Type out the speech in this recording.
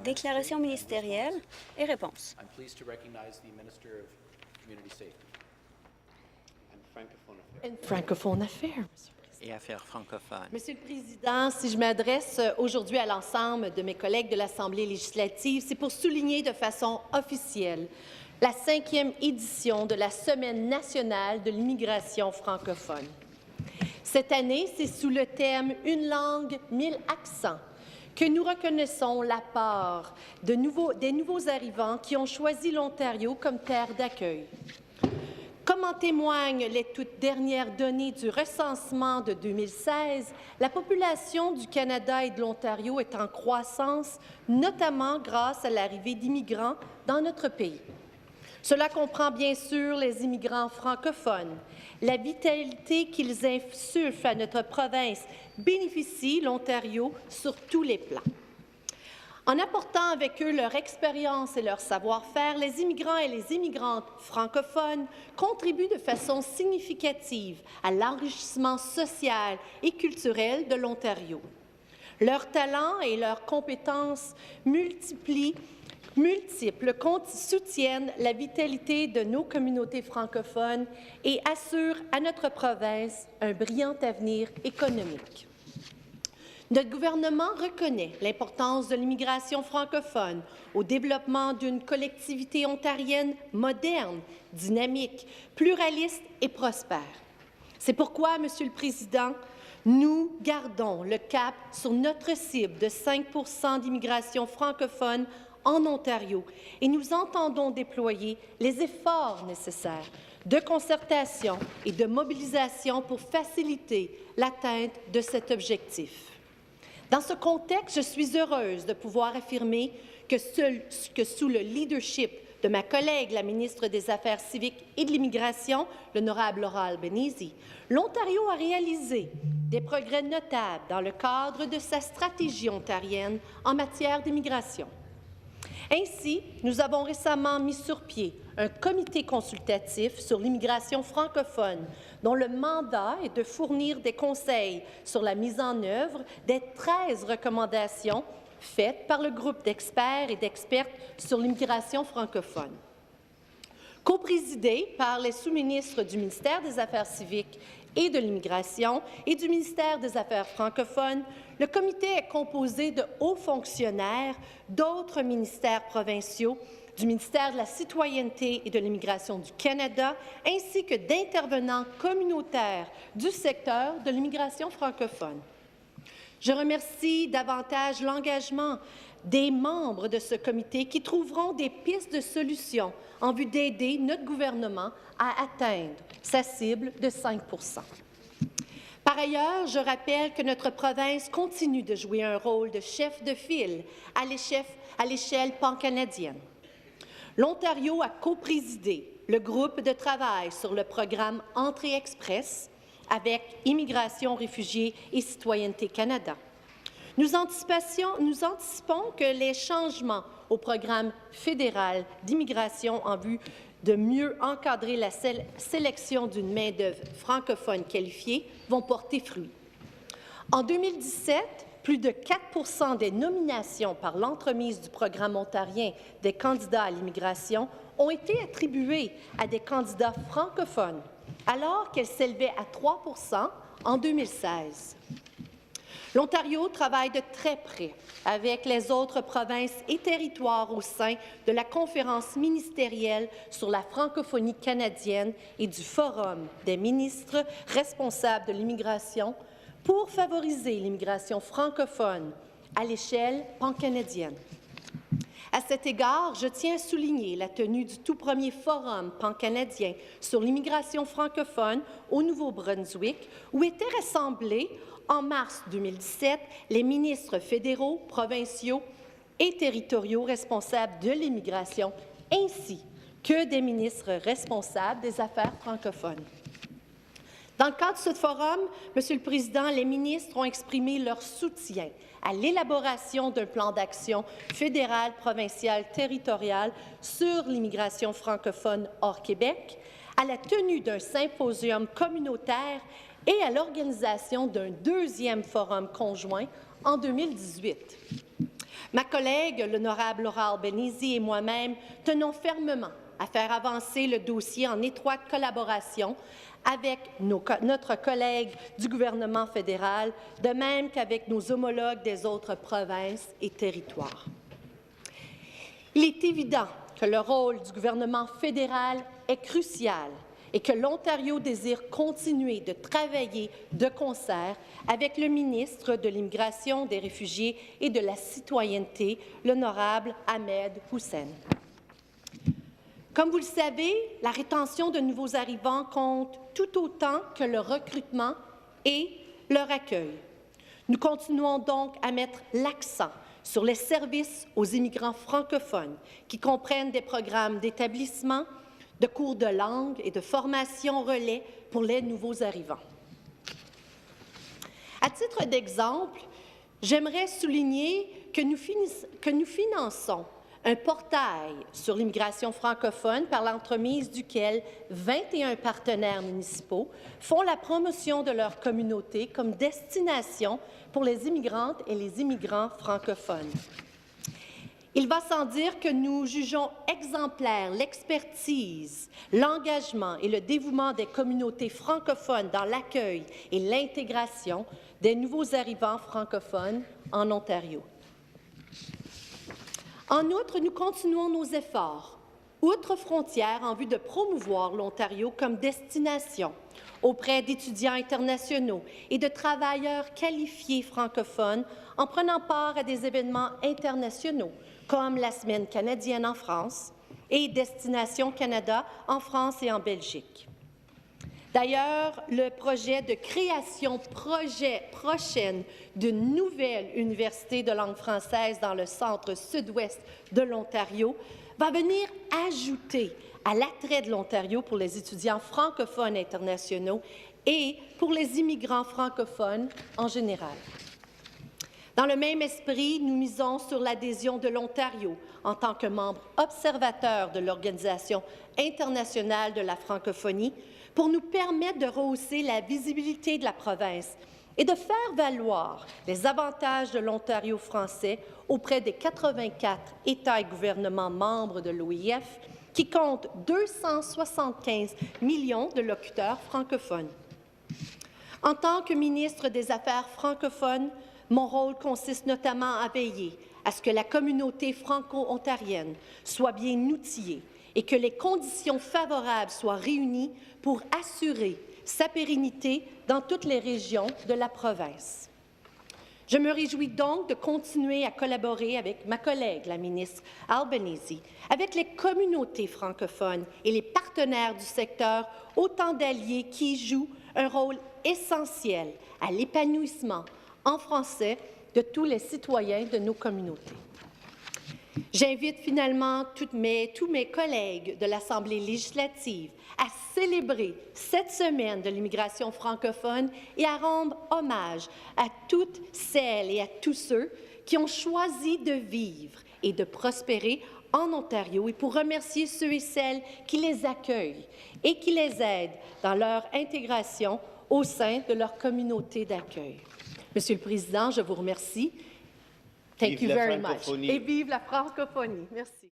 Déclaration ministérielle et réponse. Francophone Affairs. Et affaires francophones. Monsieur le Président, si je m'adresse aujourd'hui à l'ensemble de mes collègues de l'Assemblée législative, c'est pour souligner de façon officielle la 5e édition de la Semaine nationale de l'immigration francophone. Cette année, c'est sous le thème « Une langue, 1000 accents » que nous reconnaissons l'apport des nouveaux arrivants qui ont choisi l'Ontario comme terre d'accueil. Comme en témoignent les toutes dernières données du recensement de 2016, la population du Canada et de l'Ontario est en croissance, notamment grâce à l'arrivée d'immigrants dans notre pays. Cela comprend bien sûr les immigrants francophones. La vitalité qu'ils insufflent à notre province bénéficie l'Ontario sur tous les plans. En apportant avec eux leur expérience et leur savoir-faire, les immigrants et les immigrantes francophones contribuent de façon significative à l'enrichissement social et culturel de l'Ontario. Leurs talents et leurs compétences multiples soutiennent la vitalité de nos communautés francophones et assurent à notre province un brillant avenir économique. Notre gouvernement reconnaît l'importance de l'immigration francophone au développement d'une collectivité ontarienne moderne, dynamique, pluraliste et prospère. C'est pourquoi, Monsieur le Président, nous gardons le cap sur notre cible de 5 % d'immigration francophone en Ontario et nous entendons déployer les efforts nécessaires de concertation et de mobilisation pour faciliter l'atteinte de cet objectif. Dans ce contexte, je suis heureuse de pouvoir affirmer que sous le leadership de ma collègue, la ministre des Affaires civiques et de l'Immigration, l'honorable Laura Albanese, l'Ontario a réalisé des progrès notables dans le cadre de sa stratégie ontarienne en matière d'immigration. Ainsi, nous avons récemment mis sur pied un comité consultatif sur l'immigration francophone dont le mandat est de fournir des conseils sur la mise en œuvre des 13 recommandations faites par le groupe d'experts et d'expertes sur l'immigration francophone. Co-présidé par les sous-ministres du ministère des Affaires civiques et de l'Immigration et du ministère des Affaires francophones, le comité est composé de hauts fonctionnaires d'autres ministères provinciaux, du ministère de la Citoyenneté et de l'Immigration du Canada, ainsi que d'intervenants communautaires du secteur de l'immigration francophone. Je remercie davantage l'engagement des membres de ce comité qui trouveront des pistes de solutions en vue d'aider notre gouvernement à atteindre sa cible de 5 %. Par ailleurs, je rappelle que notre province continue de jouer un rôle de chef de file à l'échelle pan-canadienne. L'Ontario a co-présidé le groupe de travail sur le programme Entrée Express avec Immigration, Réfugiés et Citoyenneté Canada. Nous anticipons que les changements au programme fédéral d'immigration en vue de mieux encadrer la sélection d'une main-d'œuvre francophone qualifiée vont porter fruit. En 2017, plus de 4 % des nominations par l'entremise du programme ontarien des candidats à l'immigration ont été attribuées à des candidats francophones, alors qu'elles s'élevaient à 3 % en 2016. L'Ontario travaille de très près avec les autres provinces et territoires au sein de la conférence ministérielle sur la francophonie canadienne et du Forum des ministres responsables de l'immigration pour favoriser l'immigration francophone à l'échelle pan-canadienne. À cet égard, je tiens à souligner la tenue du tout premier Forum pan-canadien sur l'immigration francophone au Nouveau-Brunswick, où étaient rassemblés en mars 2017 les ministres fédéraux, provinciaux et territoriaux responsables de l'immigration, ainsi que des ministres responsables des affaires francophones. Dans le cadre de ce forum, Monsieur le Président, les ministres ont exprimé leur soutien à l'élaboration d'un plan d'action fédéral, provincial, territorial sur l'immigration francophone hors Québec, à la tenue d'un symposium communautaire et à l'organisation d'un deuxième forum conjoint en 2018. Ma collègue, l'honorable Laura Albanese et moi-même tenons fermement à faire avancer le dossier en étroite collaboration avec notre collègue du gouvernement fédéral, de même qu'avec nos homologues des autres provinces et territoires. Il est évident que le rôle du gouvernement fédéral est crucial et que l'Ontario désire continuer de travailler de concert avec le ministre de l'Immigration, des Réfugiés et de la Citoyenneté, l'honorable Ahmed Hussen. Comme vous le savez, la rétention de nouveaux arrivants compte tout autant que le recrutement et leur accueil. Nous continuons donc à mettre l'accent sur les services aux immigrants francophones qui comprennent des programmes d'établissement, de cours de langue et de formation relais pour les nouveaux arrivants. À titre d'exemple, j'aimerais souligner que nous finançons un portail sur l'immigration francophone par l'entremise duquel 21 partenaires municipaux font la promotion de leur communauté comme destination pour les immigrantes et les immigrants francophones. Il va sans dire que nous jugeons exemplaire l'expertise, l'engagement et le dévouement des communautés francophones dans l'accueil et l'intégration des nouveaux arrivants francophones en Ontario. En outre, nous continuons nos efforts outre-frontières en vue de promouvoir l'Ontario comme destination auprès d'étudiants internationaux et de travailleurs qualifiés francophones en prenant part à des événements internationaux comme la Semaine canadienne en France et Destination Canada en France et en Belgique. D'ailleurs, le projet de création prochaine d'une nouvelle université de langue française dans le centre sud-ouest de l'Ontario va venir ajouter à l'attrait de l'Ontario pour les étudiants francophones internationaux et pour les immigrants francophones en général. Dans le même esprit, nous misons sur l'adhésion de l'Ontario en tant que membre observateur de l'Organisation internationale de la francophonie pour nous permettre de rehausser la visibilité de la province et de faire valoir les avantages de l'Ontario français auprès des 84 États et gouvernements membres de l'OIF qui comptent 275 millions de locuteurs francophones. En tant que ministre des Affaires francophones, mon rôle consiste notamment à veiller à ce que la communauté franco-ontarienne soit bien outillée et que les conditions favorables soient réunies pour assurer sa pérennité dans toutes les régions de la province. Je me réjouis donc de continuer à collaborer avec ma collègue, la ministre Albanese, avec les communautés francophones et les partenaires du secteur, autant d'alliés qui jouent un rôle essentiel à l'épanouissement en français de tous les citoyens de nos communautés. J'invite finalement tous mes collègues de l'Assemblée législative à célébrer cette semaine de l'immigration francophone et à rendre hommage à toutes celles et à tous ceux qui ont choisi de vivre et de prospérer en Ontario et pour remercier ceux et celles qui les accueillent et qui les aident dans leur intégration au sein de leur communauté d'accueil. Monsieur le Président, je vous remercie. Thank you very much. Et vive la francophonie. Merci.